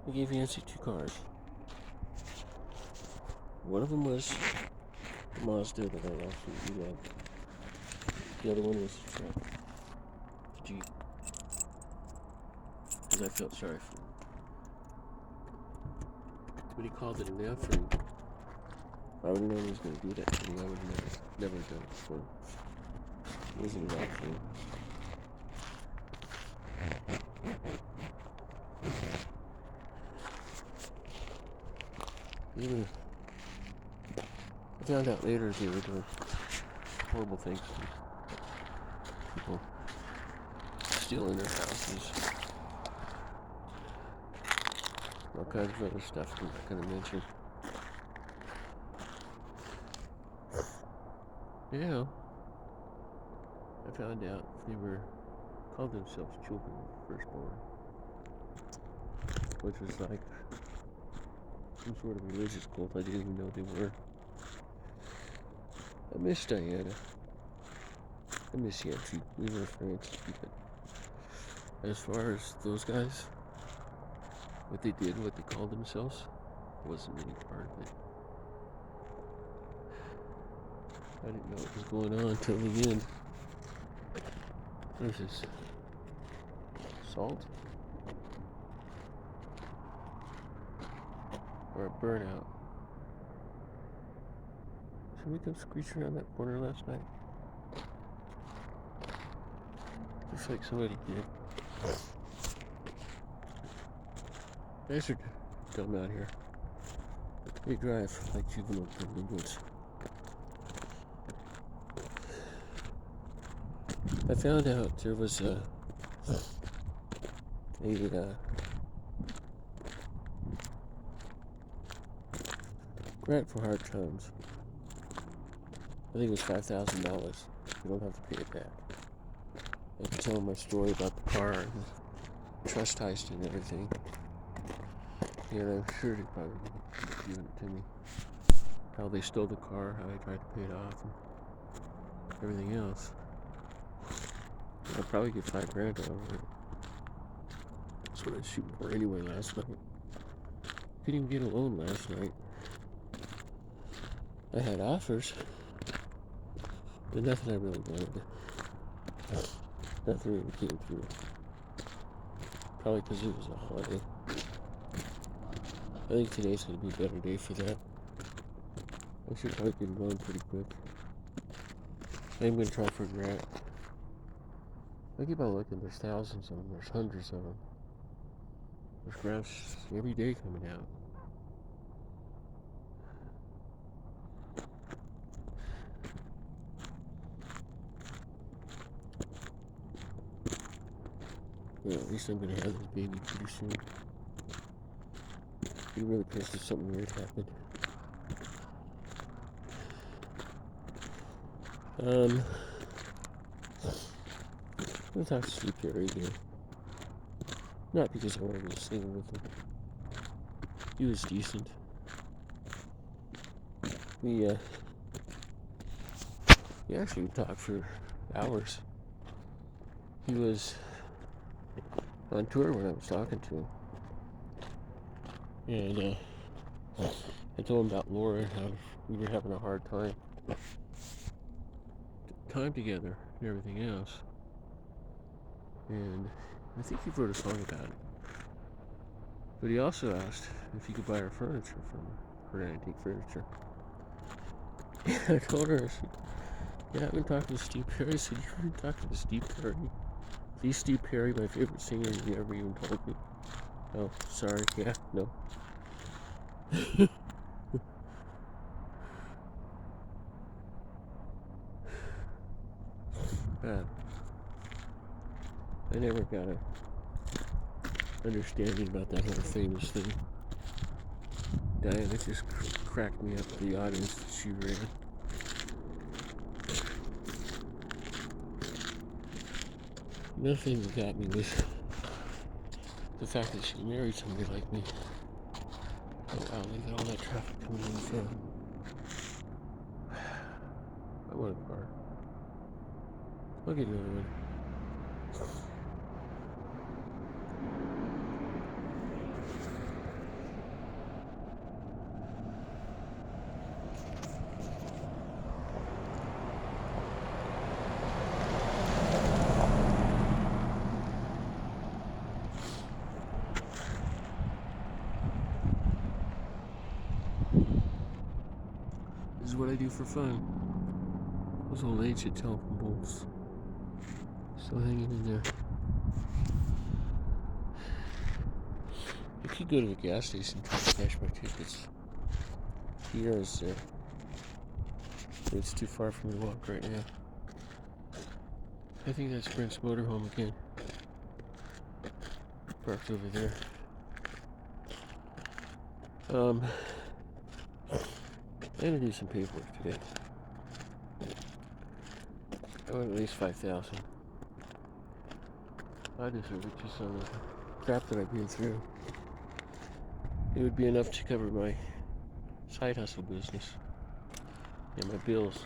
I gave Yancy 2 cars. One of them was the Mazda that I absolutely loved. The other one was the truck, the Jeep. Because I felt sorry for him. But he called it an offering. If I would have known he was going to do that to me, I would have never done it before. It wasn't an offering. Even I found out later they were doing horrible things to people, stealing their houses, all kinds of other stuff I'm not going to mention. Yeah, I found out they called themselves children of the firstborn, which was like some sort of religious cult I didn't even know they were. I miss Diana. I miss Yancy. We were friends, but as far as those guys, what they did, what they called themselves, wasn't any part of it. I didn't know what was going on until the end. What is this? Salt? Or a burnout? Somebody come screech around that corner last night? Looks like somebody did. Guys are dumb out here. They drive like juvenile delinquents. I found out there was a grant for hard times. I think it was $5,000. You don't have to pay it back. I can tell my story about the car and the trust heist and everything. And I'm sure they probably would give it to me. How they stole the car, how I tried to pay it off, and everything else. I'll probably get $5,000 out of it. That's what I was shooting for anyway last night. Couldn't even get a loan last night. I had offers, but nothing I really wanted. Nothing really came through. Probably because it was a holiday. I think today's going to be a better day for that. I should probably get it going pretty quick. I'm going to try for a grant. I keep on looking, there's thousands of them, there's hundreds of them. There's grants every day coming out. Well, at least I'm going to have this baby pretty soon. I'd be really pissed if something weird happened. Let's talk to Steve Perry again. Not because I wanted to be singing with him. He was decent. We actually talked for hours. He was on tour when I was talking to him. And I told him about Laura and how we were having a hard time together and everything else. And I think he wrote a song about it. But he also asked if he could buy her furniture from her antique furniture. And I told her, I said, yeah, I've been talking to Steve Perry. I said, you've been talking to Steve Perry? He's Steve Perry, my favorite singer, and you never even told me. Oh, sorry, yeah, no. I never got a understanding about that whole famous thing. Diana just cracked me up, the audience that she ran. Another thing that got me was the fact that she married somebody like me. Oh wow, look at all that traffic coming in front. I want a car. I'll get another one. is what I do for fun. Those old ancient telephone poles still hanging in there. I could go to the gas station and try to cash my tickets. Here is there. It's too far for me to walk right now. I think that's Brent's motorhome again. Parked over there. I'm gonna do some paperwork today. I want at least 5,000. I deserve it just on the crap that I've been through. It would be enough to cover my side hustle business and my bills.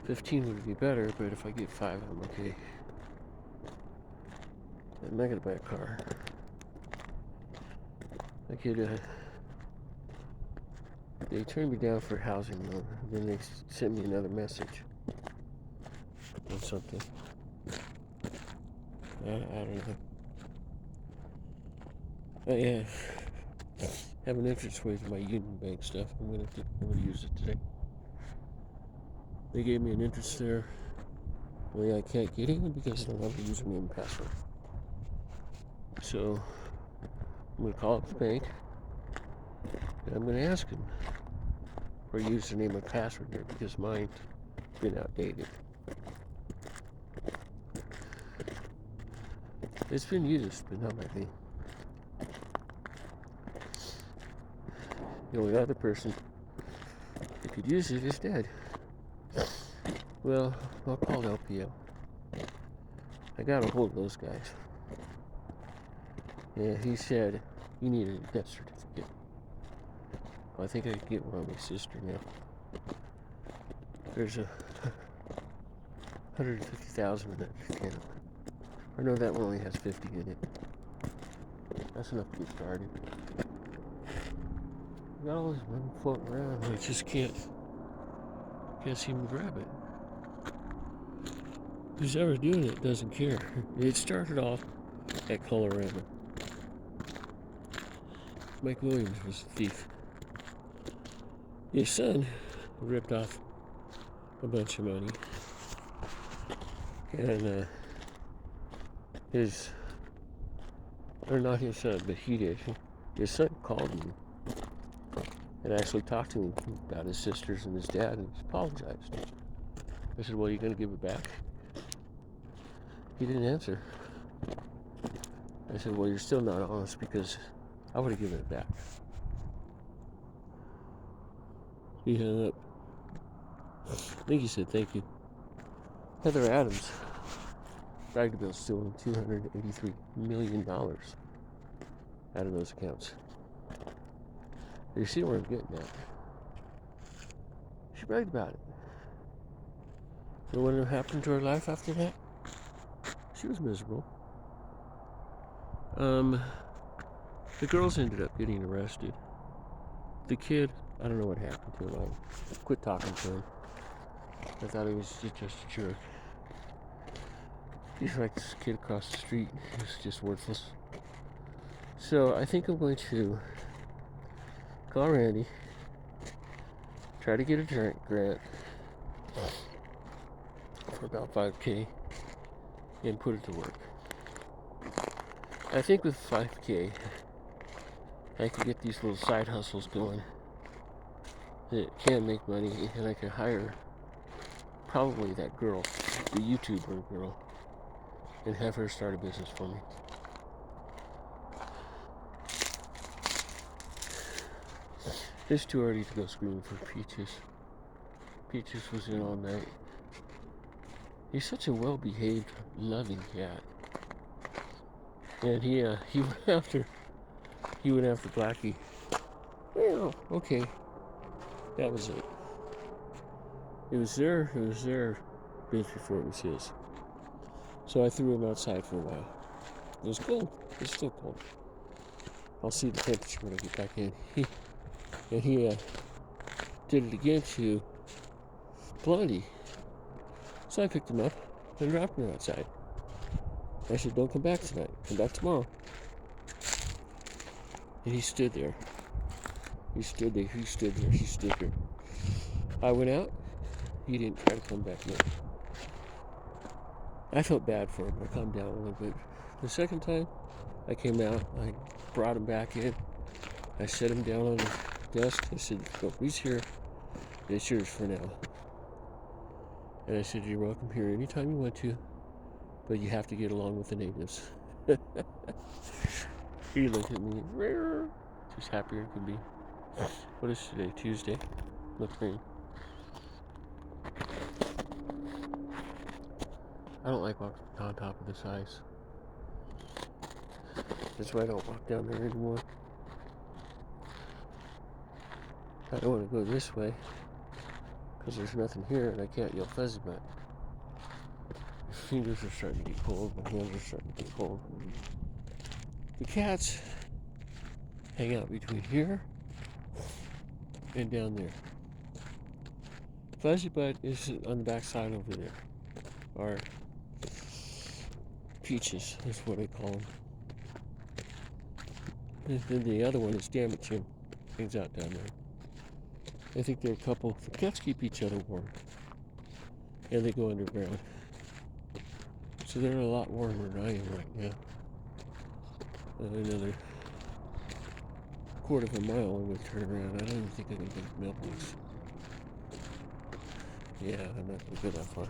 15 would be better, but if I get 5, I'm okay. I'm not gonna buy a car. I could, they turned me down for housing loan. Then they sent me another message on something. I don't know. I have an entrance way to my Union Bank stuff. I'm gonna use it today. They gave me an interest there. Only I can't get in because I don't have a username and password. So I'm gonna call up the bank and I'm gonna ask them for a username and password there because mine's been outdated. It's been used, but not by me. The only other person that could use it is dead. Well, I'll call LPL. I got a hold of those guys. Yeah, he said you need a death certificate. Well, I think I can get one on my sister now. There's a 150,000 in that account. I know that one only has 50 in it. That's enough to get started. I got all this money floating around, I just can't seem to grab it. Who's ever doing it doesn't care. It started off at Colorado. Mike Williams was a thief. His son ripped off a bunch of money. And not his son, but he did. His son called me and actually talked to me about his sisters and his dad and he apologized. I said, well, you gonna give it back? He didn't answer. I said, well, you're still not honest because I would have given it back. He hung up. I think he said thank you. Heather Adams bragged about stealing $283 million out of those accounts. You see where I'm getting at? She bragged about it. You know what happened to her life after that? She was miserable. The girls ended up getting arrested. The kid, I don't know what happened to him. I quit talking to him. I thought he was just a jerk. He's like this kid across the street. He's just worthless. So I think I'm going to call Randy, try to get a grant for about $5,000 and put it to work. I think with $5,000 I could get these little side hustles going that can make money, and I could hire probably that girl, the YouTuber girl, and have her start a business for me. It's too early to go screaming for Peaches. Peaches was in all night. He's such a well-behaved, loving cat. And he went after Blackie. Well, okay. That was it. It was their bench before it was his. So I threw him outside for a while. It was cold. It's still cold. I'll see the temperature when I get back in. He did it again to Blondie. So I picked him up and dropped him outside. I said, don't come back tonight. Come back tomorrow. And he stood there. He stood there. She stood there. She stood there. I went out. He didn't try to come back in. I felt bad for him. I calmed down a little bit. The second time I came out, I brought him back in. I set him down on the desk. I said, "Go, he's here. It's yours for now." And I said, "You're welcome here anytime you want to, but you have to get along with the natives." He looked at me, just happier it could be. What is today? Tuesday. Look green. I don't like walking on top of this ice. That's why I don't walk down there anymore. I don't want to go this way because there's nothing here and I can't yell fuzzy butt. My fingers are starting to get cold. My hands are starting to get cold. The cats hang out between here and down there. Fuzzy butt is on the back side over there. Or peaches is what I call them. And then the other one is Damn It Jim. Hangs out down there. I think they're a couple. The cats keep each other warm. And they go underground. So they're a lot warmer than I am right now. Another quarter of a mile I'm going to turn around. I don't even think I can get mailbox. Yeah, I'm not going to go that far.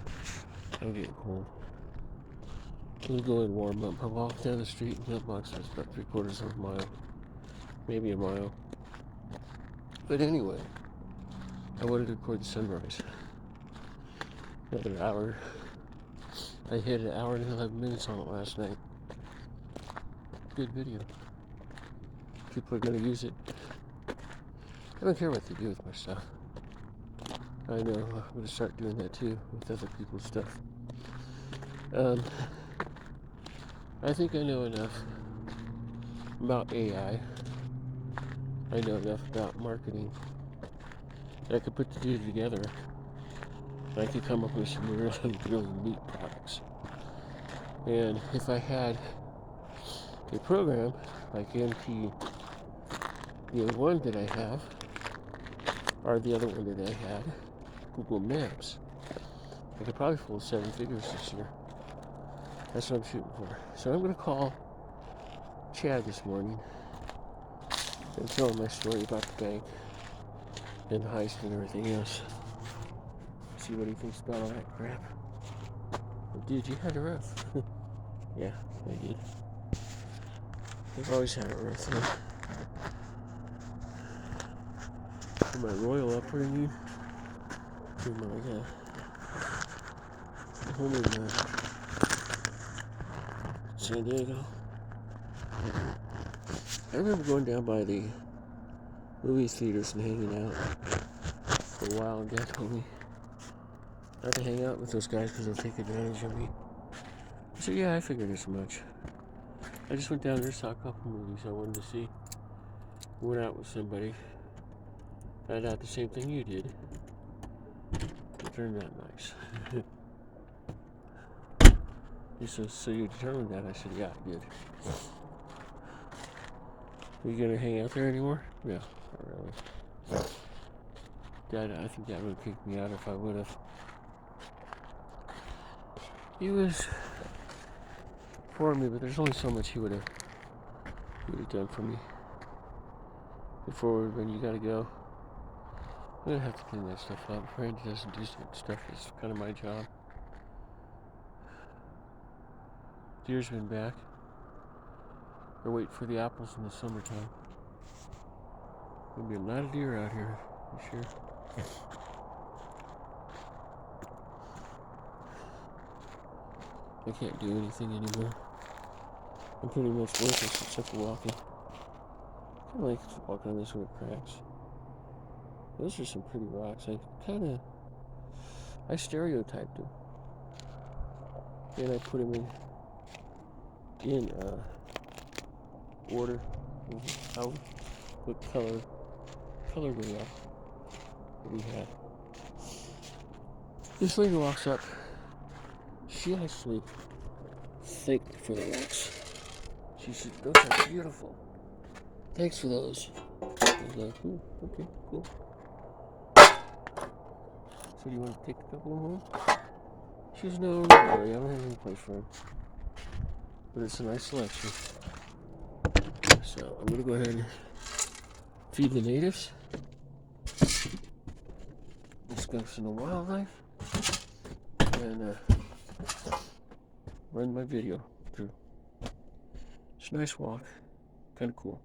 I'm getting cold. We'll go and warm up. I walk down the street and mailbox is about 3/4 of a mile. Maybe a mile. But anyway, I wanted to record the sunrise. Another hour. I hit an hour and 11 minutes on it last night. Good video. People are going to use it. I don't care what they do with my stuff. I know I'm going to start doing that too with other people's stuff. I think I know enough about AI. I know enough about marketing. I could put the two together. I could come up with some really, really neat products. And if I had a program like NP, the one that I have, or the other one that I had, Google Maps, I could probably pull 7 figures this year. That's what I'm shooting for. So I'm going to call Chad this morning and tell him my story about the bank and the heist and everything else. See what he thinks about all that crap. But dude, you had a rough. Yeah, I did. I've always had a rough though. For my royal upbringing, for my home in San Diego. I remember going down by the movie theaters and hanging out for a while, and Dad told me not to hang out with those guys because they'll take advantage of me. I said, yeah, I figured as much. I just went down there, saw a couple movies I wanted to see. Went out with somebody. Found out the same thing you did. It turned out nice. He said, so you determined that? I said, yeah, I did. Are you gonna hang out there anymore? No, not really. Dad, I think Dad would have kicked me out if I would have. He was for me, but there's only so much he would have done for me. Before when you gotta go, I'm gonna have to clean that stuff up. Randy doesn't do stuff. It's kind of my job. Deer's been back. They're waiting for the apples in the summertime. There'll be a lot of deer out here, for sure. I can't do anything anymore. I'm pretty much worthless except for walking. I kind of like walking on this where it cracks. Those are some pretty rocks. I stereotyped them. And I put them in order of how, what color they are that we had. This lady walks up. She actually thanked for the rocks. She said, those are beautiful. Thanks for those. I was like, okay, cool. So do you want to take a couple home? She goes, no, not really. I don't have any place for him. But it's a nice selection. So I'm going to go ahead and feed the natives, discuss the wildlife, and run my video through. It's a nice walk. Kind of cool.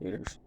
Laters.